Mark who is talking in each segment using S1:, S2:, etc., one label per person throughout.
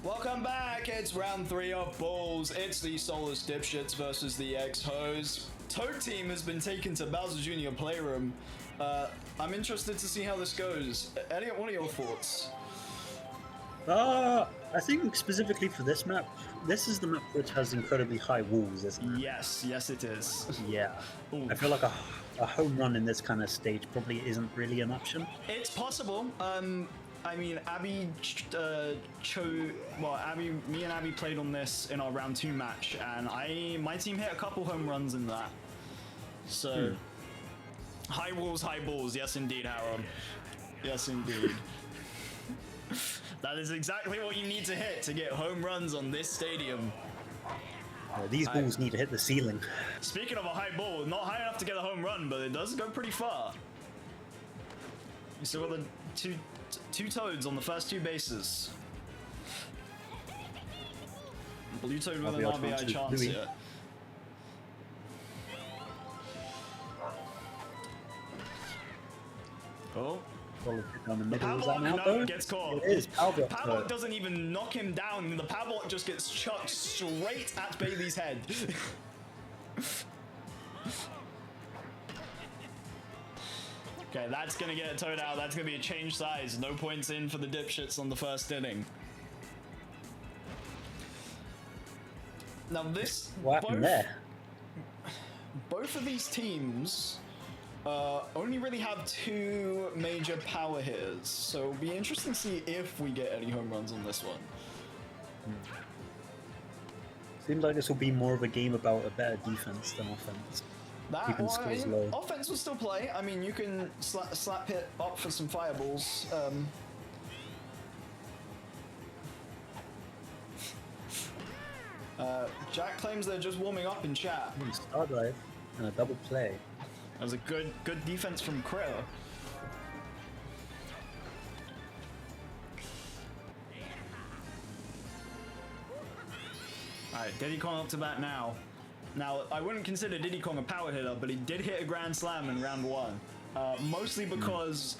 S1: Welcome back! It's round 3 of Balls. It's the Soulless Dipshits versus the Exohs. Toad Team has been taken to Bowser Jr. Playroom. I'm interested to see how this goes. Elliot, what are your thoughts?
S2: I think specifically for this map, this is the map which has incredibly high walls, isn't it?
S1: Yes, it is.
S2: Yeah.
S1: Ooh.
S2: I feel like a home run in this kind of stage probably isn't really an option.
S1: It's possible. I mean, me and Abby played on this in our round 2 match, and my team hit a couple home runs in that. So, high walls, high balls. Yes, indeed, Harold. Yes, indeed. That is exactly what you need to hit to get home runs on this stadium.
S2: These balls need to hit the ceiling.
S1: Speaking of a high ball, not high enough to get a home run, but it does go pretty far. You still got the two toads on the first 2 bases. Blue toad with an RBI chance here. Oh.
S2: Down the middle.
S1: Power block, no, gets caught.
S2: It is. Power
S1: block doesn't even knock him down. The power block just gets chucked straight at Bailey's head. Okay, that's gonna get a toad out. That's gonna be a change size. No points in for the dipshits on the first inning. Now this,
S2: what happened there?
S1: Both of these teams only really have 2 major power hitters, so it'll be interesting to see if we get any home runs on this one.
S2: Seems like this will be more of a game about a better defense than offense.
S1: Offense will still play. I mean, you can slap hit up for some fireballs. Jack claims they're just warming up in chat.
S2: Star drive and a double play.
S1: That was a good defense from Krill. Alright, Diddy Kong up to bat now. Now, I wouldn't consider Diddy Kong a power hitter, but he did hit a grand slam in round 1. Mostly because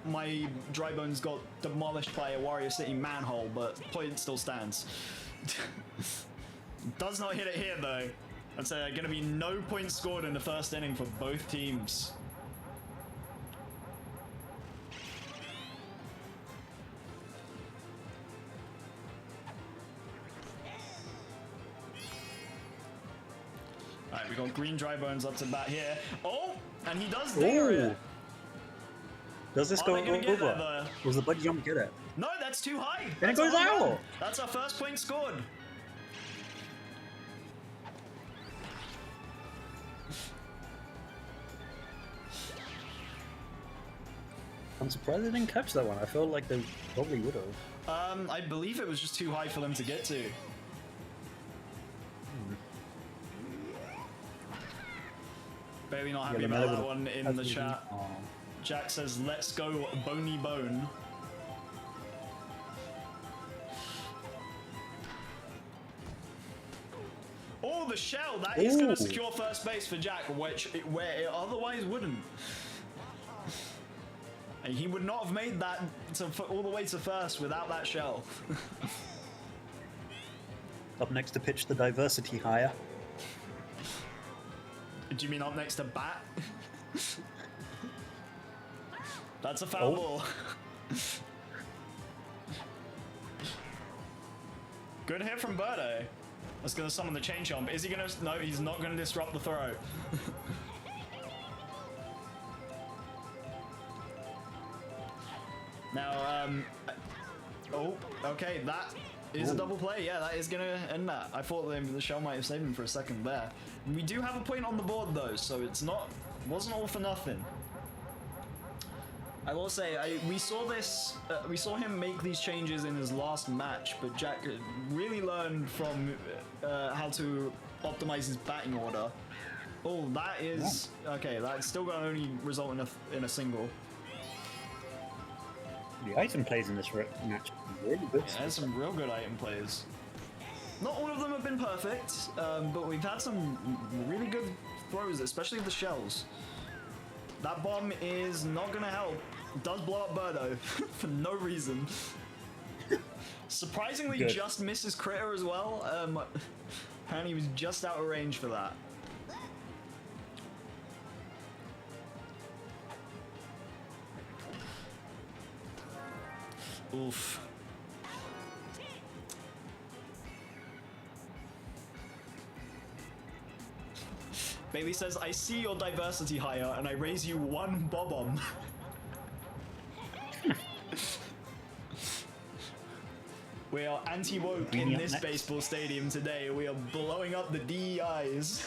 S1: my dry bones got demolished by a Warrior City manhole, but point still stands. Does not hit it here though. That's going to be no points scored in the first inning for both teams. Alright, we got green dry bones up to bat here. Oh, and he does dinger it.
S2: Does this go over? Does the bud jump get it?
S1: No, that's too high.
S2: Then it goes out.
S1: That's our first point scored.
S2: I'm surprised they didn't catch that one. I felt like they probably would have.
S1: I believe it was just too high for them to get to. Bailey not happy about that one in the chat. Jack says, let's go bony bone. Oh, the shell! That is going to secure first base for Jack, where it otherwise wouldn't. And he would not have made that all the way to first without that shell.
S2: Up next to pitch the diversity higher.
S1: Do you mean up next to bat? That's a foul ball. Good hit from Birdo. That's going to summon the chain chomp. Is he going to... No, he's not going to disrupt the throw. Now, oh, okay, that is a double play. Yeah, that is going to end that. I thought the shell might have saved him for a second there. We do have a point on the board, though, so wasn't all for nothing. I will say, we saw him make these changes in his last match, but Jack really learned from how to optimize his batting order. Oh, that is... Okay, that's still going to only result in a single.
S2: The item plays in this match are really good.
S1: Yeah, there's some real good item plays. Not all of them have been perfect, but we've had some really good throws, especially the shells. That bomb is not going to help. It does blow up Birdo for no reason. Surprisingly,
S2: Good.
S1: just misses Critter as well. Apparently, he was just out of range for that. Oof. Bailey says, I see your diversity higher and I raise you one bob-omb. We are anti-woke in this baseball stadium today. We are blowing up the DEIs.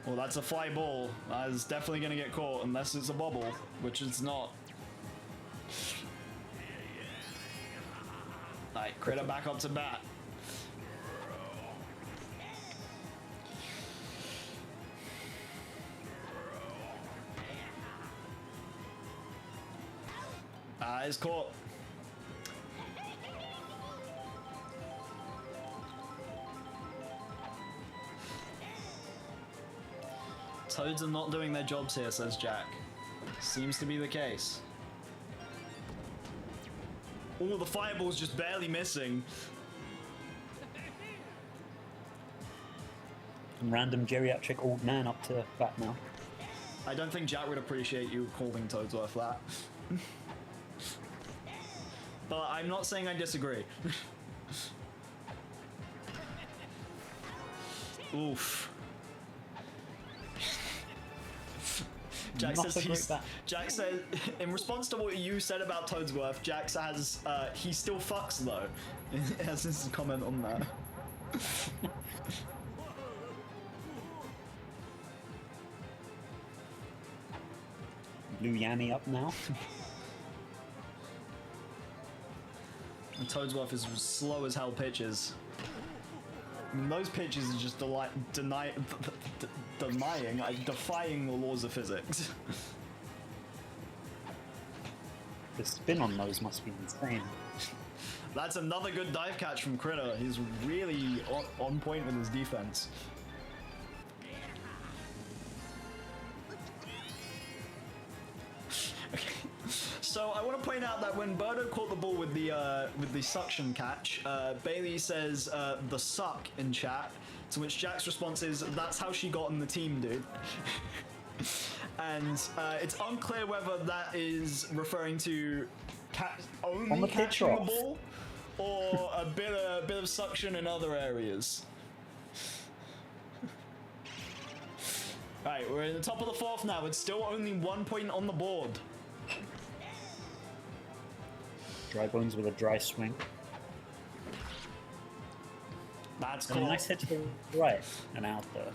S1: Well, that's a fly ball. That is definitely going to get caught unless it's a bobble, which it's not. Alright, Critter back up to bat. It's caught. Toads are not doing their jobs here, says Jack. Seems to be the case. Oh, the fireball's just barely missing.
S2: Random geriatric old man up to bat now.
S1: I don't think Jack would appreciate you calling Toadsworth that. But I'm not saying I disagree. Oof. Jack says in response to what you said about Toadsworth, Jack says he still fucks though. Has his comment on that.
S2: Blue Yanny up now.
S1: And Toadsworth is slow as hell pitches. I mean, those pitches are just defying the laws of physics.
S2: The spin on those must be insane.
S1: That's another good dive catch from Critter. He's really on point with his defense. So I want to point out that when Birdo caught the ball with the suction catch, Bailey says the suck in chat, to which Jack's response is, that's how she got in the team, dude. And it's unclear whether that is referring to only catching the ball or a bit of suction in other areas. Right, we're in the top of the fourth now. It's still only 1 point on the board.
S2: Dry Bones with a dry swing.
S1: That's cool.
S2: A nice hit to the right and out there.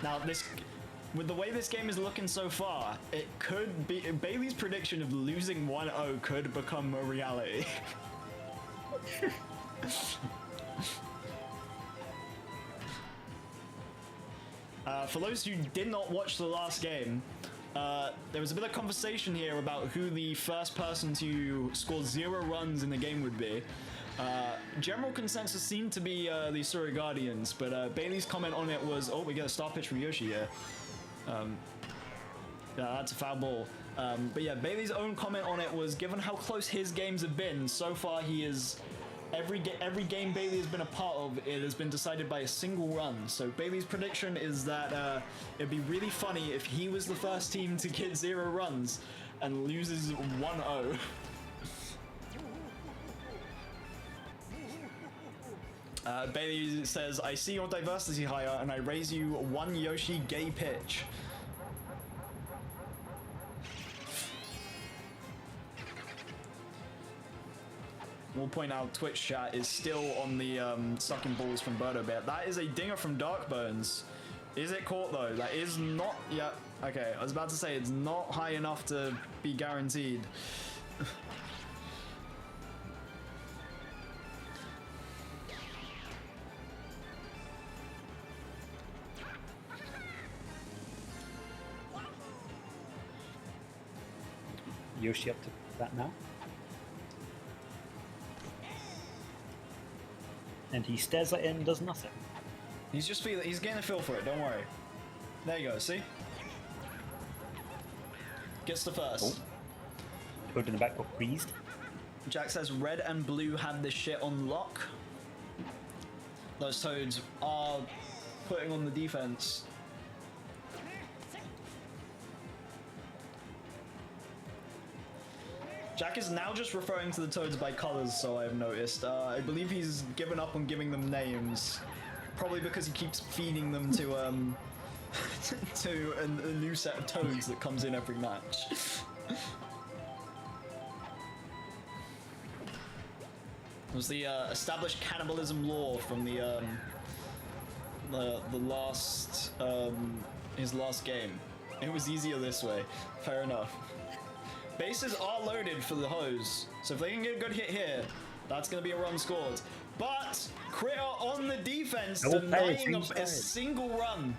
S1: Now with the way this game is looking so far, it could be Bailey's prediction of losing 1-0 could become a reality. For those who did not watch the last game, there was a bit of conversation here about who the first person to score 0 runs in the game would be. General consensus seemed to be the Surrey Guardians, but Bailey's comment on it was, oh, we get a star pitch from Yoshi here. Yeah, that's a foul ball. But yeah, Bailey's own comment on it was, given how close his games have been, so far he is... Every game Bailey has been a part of, it has been decided by a single run. So Bailey's prediction is that it'd be really funny if he was the first team to get 0 runs and loses 1-0. Bailey says, I see your diversity higher and I raise you 1 Yoshi gay pitch. We'll point out Twitch chat is still on the sucking balls from Birdo Bear. That is a dinger from Darkbones. Is it caught though? That is not yet. Okay, I was about to say it's not high enough to be guaranteed.
S2: Yoshi up to that now. And he stares at it and does nothing.
S1: He's getting a feel for it, don't worry. There you go, see? Gets the first.
S2: Oh. Toad in the back got freezed.
S1: Jack says red and blue have this shit on lock. Those toads are putting on the defense. Jack is now just referring to the toads by colors, so I've noticed. I believe he's given up on giving them names. Probably because he keeps feeding them to to a new set of toads that comes in every match. It was the established cannibalism law from the last his last game. It was easier this way. Fair enough. Bases are loaded for the hose, so if they can get a good hit here, that's going to be a run scored. But Critter on the defense, denying a single run.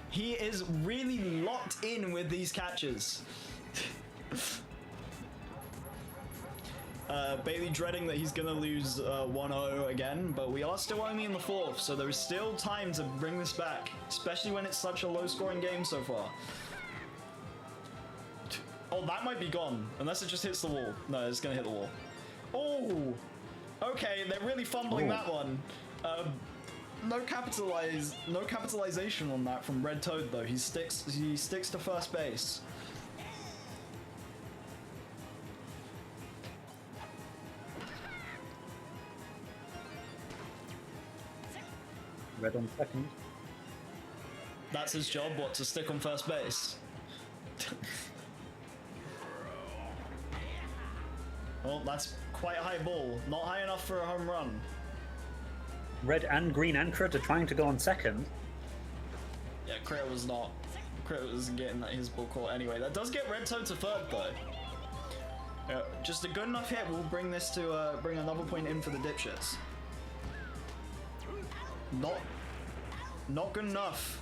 S1: He is really locked in with these catches. Bailey dreading that he's going to lose 1-0 again, but we are still only in the 4th, so there is still time to bring this back, especially when it's such a low-scoring game so far. Oh, that might be gone, unless it just hits the wall. No, it's going to hit the wall. Oh! Okay, they're really fumbling that one. No capitalization on that from Red Toad, though. He sticks to first base.
S2: Red on second.
S1: That's his job, what, to stick on first base? Well, that's quite a high ball. Not high enough for a home run.
S2: Red and green and Critter trying to go on second.
S1: Yeah, Critter was not. Critter was getting his ball caught anyway. That does get Red Toad to third, though. Just a good enough hit will bring this to bring another point in for the dipshits. Not good enough.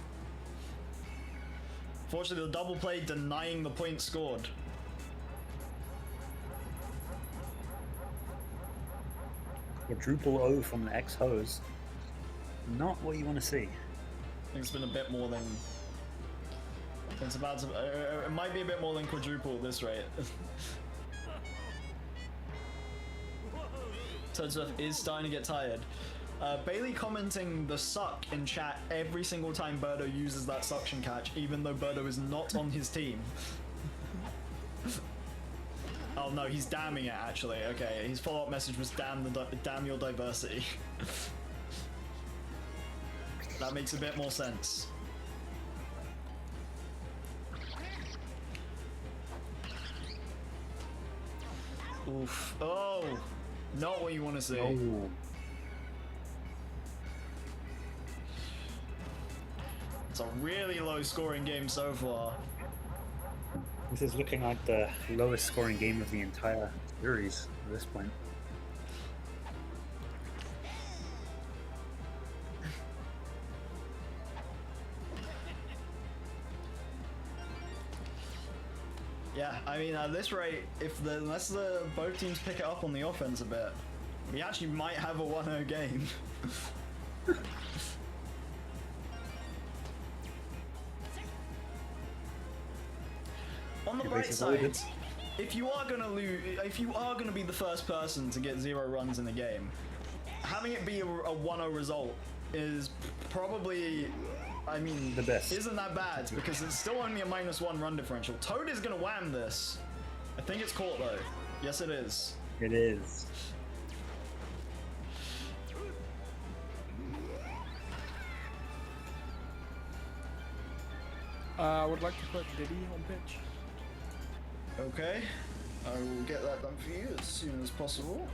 S1: Fortunately, the double play denying the point scored.
S2: Quadruple O from the Exohs. Not what you want to see.
S1: I think it's been a bit more than. It's about to. It might be a bit more than quadruple at this rate. Toadstuff is starting to get tired. Bailey commenting the suck in chat every single time Birdo uses that suction catch, even though Birdo is not on his team. Oh no, he's damning it actually. Okay, his follow-up message was damn your diversity. That makes a bit more sense. Oof. Oh, not what you want to see.
S2: Oh.
S1: It's a really low scoring game so far.
S2: This is looking like the lowest scoring game of the entire series at this point.
S1: Yeah, I mean, at this rate, unless both teams pick it up on the offense a bit, we actually might have a 1-0 game. On the bright side, if you are gonna be the first person to get 0 runs in the game, having it be a 1-0 result is probably, I mean,
S2: the best.
S1: Isn't that bad because it's still only a -1 run differential. Toad is gonna wham this. I think it's caught though. Yes, it is.
S2: It is.
S3: I would like to put Diddy on pitch.
S1: Okay, I will get that done for you as soon as possible.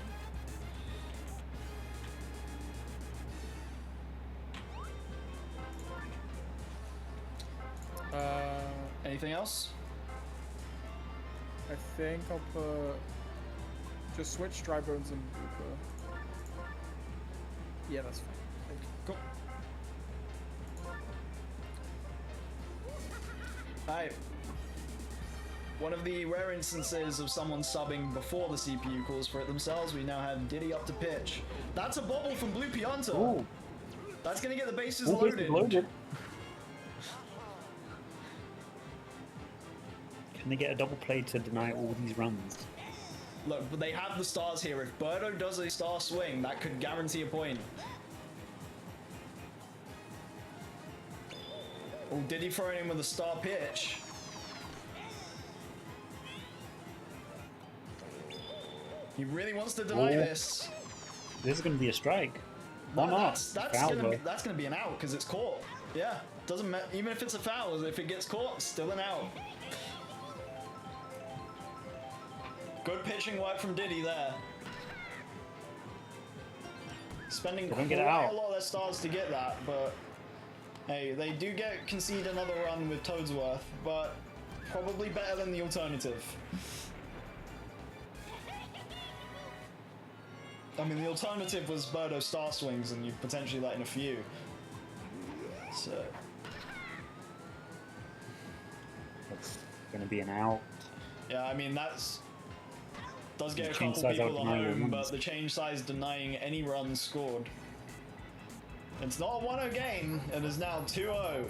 S1: Anything else?
S3: I think I'll put just switch Dry Bones and Booper. Yeah, that's fine. Thank you.
S1: Cool. Alright. One of the rare instances of someone subbing before the CPU calls for it themselves, we now have Diddy up to pitch. That's a bobble from Blue Pianta.
S2: Ooh.
S1: That's gonna get the bases
S2: All bases
S1: loaded.
S2: loaded. Can they get a double play to deny all these runs?
S1: Look, but they have the stars here. If Birdo does a star swing, that could guarantee a point. Oh, did he throw it in with a star pitch? He really wants to deny this.
S2: This is going to be a strike. Why
S1: No,
S2: not?
S1: that's gonna be an out because it's caught. Yeah, doesn't matter. Even if it's a foul, if it gets caught, still an out. Good pitching work from Diddy there. Spending quite a lot of their stars to get that, but hey, they do concede another run with Toadsworth, but probably better than the alternative. I mean, the alternative was Birdo star swings, and you potentially let in a few. So
S2: that's going to be an out.
S1: Yeah, I mean does get a couple people at home, but the change size denying any runs scored. It's not a 1-0 game, it is now 2-0.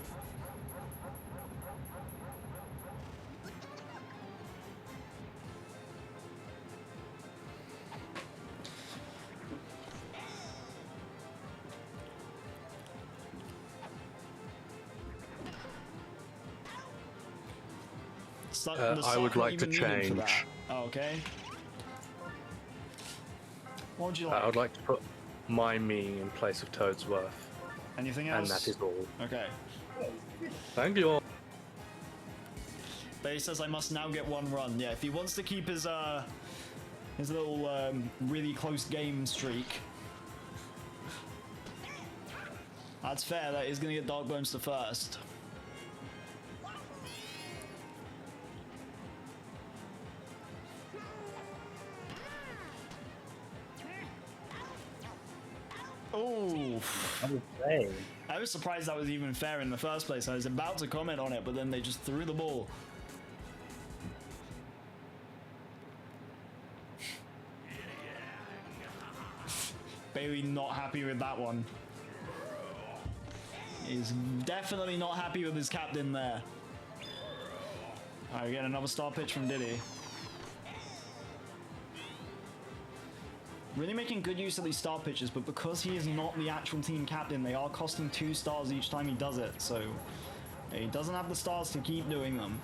S4: I would like to change.
S1: Oh, okay. What would you like?
S4: I would like to put my me in place of Toadsworth.
S1: Anything else?
S4: And that is all.
S1: Okay.
S4: Thank you all.
S1: But he says I must now get one run. Yeah, if he wants to keep his little really close game streak. That's fair, that is going to get Dark Bones to first. Oh, I was surprised that was even fair in the first place. I was about to comment on it, but then they just threw the ball. Bailey not happy with that one. He's definitely not happy with his captain there. Alright, we get another star pitch from Diddy. Really making good use of these star pitches, but because he is not the actual team captain, they are costing 2 stars each time he does it, so he doesn't have the stars to keep doing them.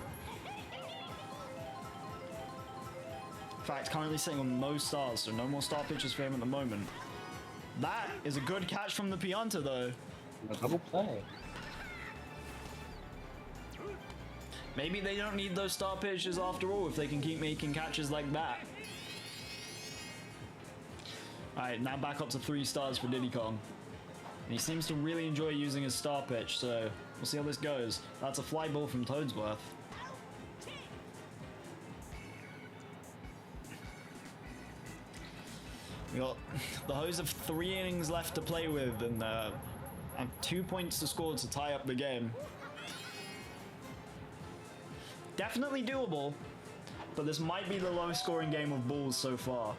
S1: In fact, currently sitting on no stars, so no more star pitches for him at the moment. That is a good catch from the Pianta, though.
S2: A double play.
S1: Maybe they don't need those star pitches after all if they can keep making catches like that. Alright, now back up to 3 stars for Diddy Kong. And he seems to really enjoy using his star pitch, so we'll see how this goes. That's a fly ball from Toadsworth. We got the Hose of 3 innings left to play with, and have 2 points to score to tie up the game. Definitely doable, but this might be the lowest scoring game of balls so far.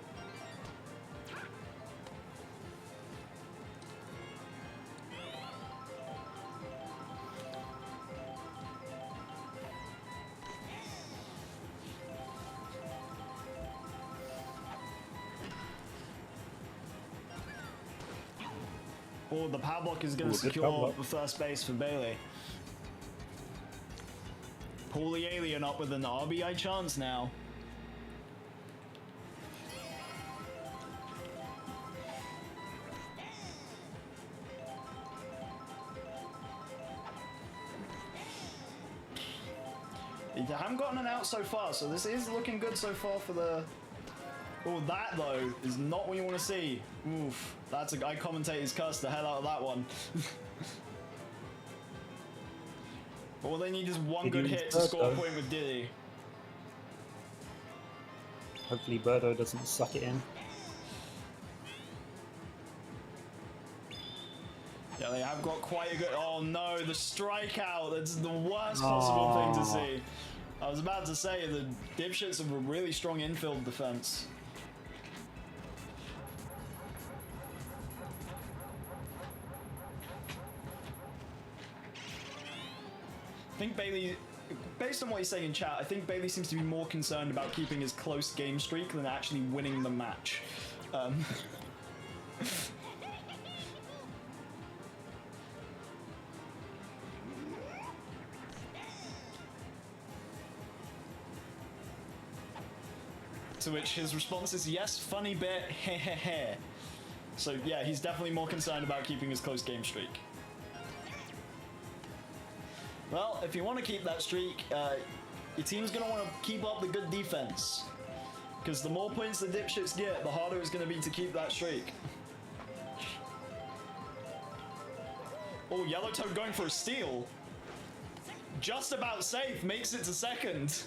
S1: Oh, the power block is going to secure the first base for Bailey. Pull the alien up with an RBI chance now. They haven't gotten an out so far, so this is looking good so far for the... Oh, that though is not what you want to see. Oof, that's a guy. Commentators cursed the hell out of that one. All they need is one good hit to score a point with Diddy.
S2: Hopefully Birdo doesn't suck it in.
S1: Yeah, they have got quite a good... Oh no, the strikeout! That's the worst possible thing to see. I was about to say, the dipshits have a really strong infield defense. I think Bailey, based on what he's saying in chat, I think Bailey seems to be more concerned about keeping his close game streak than actually winning the match. To which his response is, yes, funny bit, hehehe. So yeah, he's definitely more concerned about keeping his close game streak. Well, if you want to keep that streak, your team's going to want to keep up the good defense. Because the more points the dipshits get, the harder it's going to be to keep that streak. Oh, Yellow Toad going for a steal. Just about safe, makes it to second.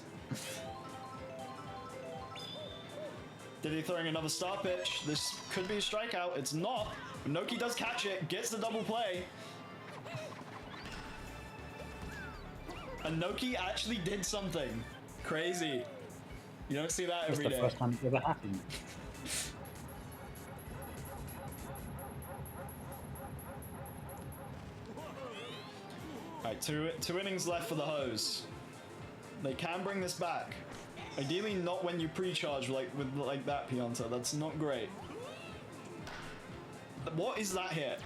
S1: Diddy throwing another star pitch. This could be a strikeout. It's not. But Noki does catch it, gets the double play. And Noki actually did something crazy. You don't see that every day.
S2: That's the first time it's ever happened.
S1: Alright, two innings left for the Hose. They can bring this back. Ideally not when you pre-charge like that, Pianta. That's not great. What is that hit?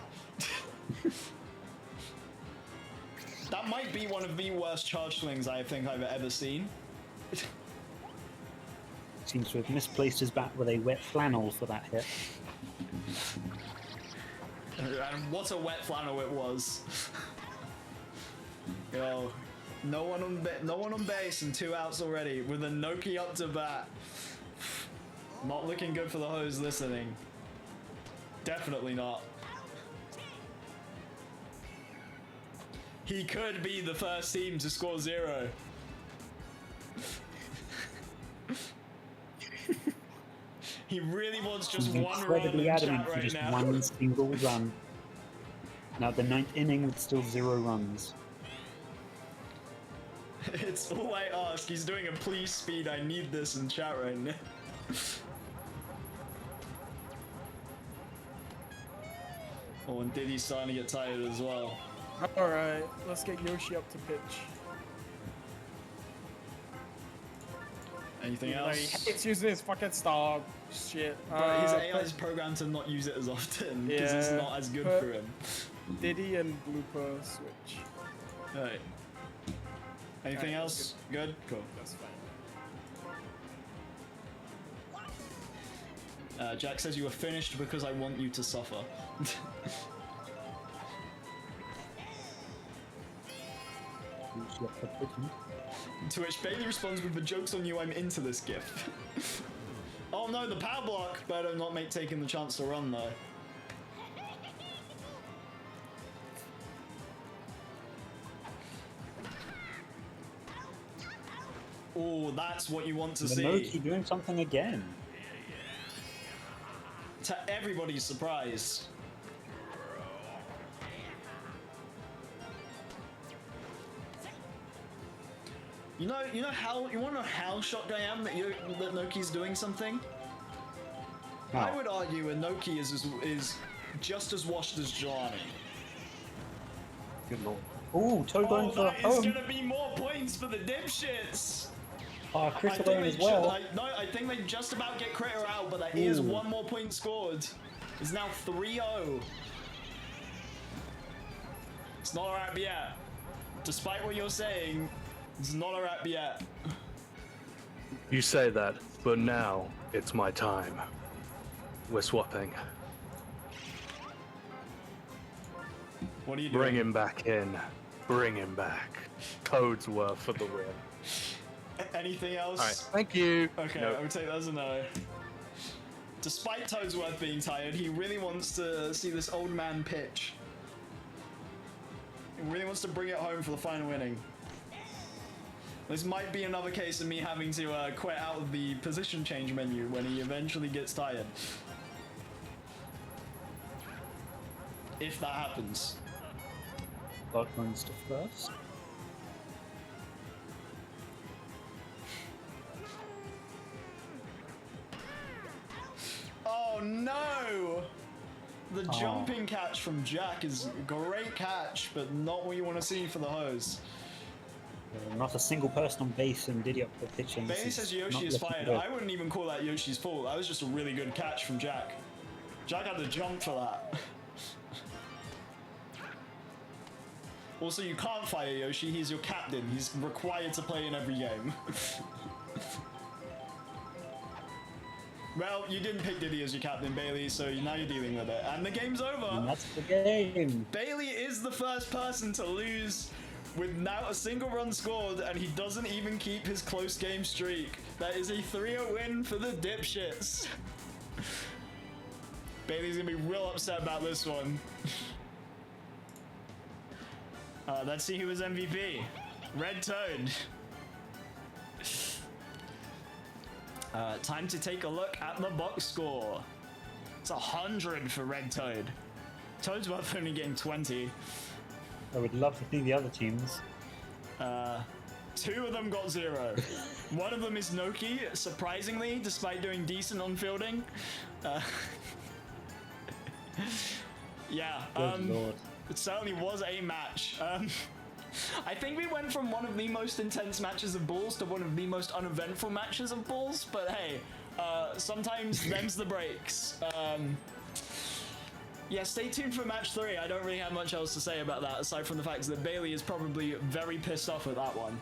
S1: That might be one of the worst charge swings I think I've ever seen.
S2: Seems to have misplaced his bat with a wet flannel for that hit.
S1: And what a wet flannel it was. Yo, no one on base and 2 outs already with a Noki up to bat. Not looking good for the Hose listening. Definitely not. He could be the first team to score 0. He really wants just
S2: He's
S1: one run in
S2: incredibly
S1: chat
S2: adamant for
S1: right
S2: just
S1: now.
S2: one single run. Now the 9th inning with still 0 runs.
S1: It's all I ask. He's doing a please speed. I need this in chat right now. Oh, and Diddy's starting to get tired as well.
S3: Alright, let's get Yoshi up to pitch.
S1: Anything
S3: Even though he
S1: else?
S3: hates using his fucking star shit.
S1: But his AI is programmed to not use it as often because it's
S3: Yeah,
S1: not as good
S3: but-
S1: for him.
S3: Diddy and Blooper switch.
S1: Alright. Anything
S3: Alright,
S1: else? Good? Cool.
S3: That's fine.
S1: Jack says you were finished because I want you to suffer. To which Bailey responds with the joke's on you, I'm into this gif. Oh no, the power block! Better not make taking the chance to run though. Oh, that's what you want to see.
S2: Noki doing something again.
S1: To everybody's surprise. You wanna know how shocked I am that Noki's doing something?
S2: Oh.
S1: I would argue a Noki is just as washed as Jelani.
S2: Good lord. Ooh, Toad going for a
S1: that is
S2: home.
S1: gonna be more points for the dipshits!
S2: Oh,
S1: I
S2: critical
S1: think
S2: going
S1: they
S2: as well.
S1: I think they just about get Critter out, but that is
S2: Ooh.
S1: one more point scored. It's now 3-0. It's not a wrap yet. Despite what you're saying, it's not a wrap yet.
S4: You say that, but now it's my time. We're swapping.
S1: What are you doing?
S4: Bring him back in. Bring him back. Codes worth for the win.
S1: Anything else?
S4: Alright, thank you.
S1: Okay,
S4: Nope.
S1: I would take that as a no. Despite Toadsworth being tired, he really wants to see this old man pitch. He really wants to bring it home for the final inning. This might be another case of me having to quit out of the position change menu when he eventually gets tired. If that happens.
S2: Clark runs to first.
S1: Oh no! The jumping catch from Jack is a great catch, but not what you want to see for the Hose.
S2: Not a single person on base and Diddy up the pitch. And
S1: Bailey says Yoshi is fired. I wouldn't even call that Yoshi's fault. That was just a really good catch from Jack. Jack had to jump for that. Also, you can't fire Yoshi. He's your captain. He's required to play in every game. Well, you didn't pick Diddy as your captain, Bailey, so now you're dealing with it. And the game's over.
S2: And that's the game.
S1: Bailey is the first person to lose without a single run scored, and he doesn't even keep his close game streak. That is a 3-0 win for the dipshits. Bailey's gonna be real upset about this one. Let's see who was MVP. Red Toad. Time to take a look at the box score. It's 100 for Red Toad. Toad's worth only getting 20.
S2: I would love to see the other teams.
S1: 2 of them got 0. One of them is Noki, surprisingly, despite doing decent on fielding. Yeah,
S2: Good Lord.
S1: it certainly was a match. I think we went from one of the most intense matches of Balls to one of the most uneventful matches of Balls, but hey, sometimes them's the breaks. Yeah, stay tuned for match 3. I don't really have much else to say about that, aside from the fact that Bailey is probably very pissed off at that one.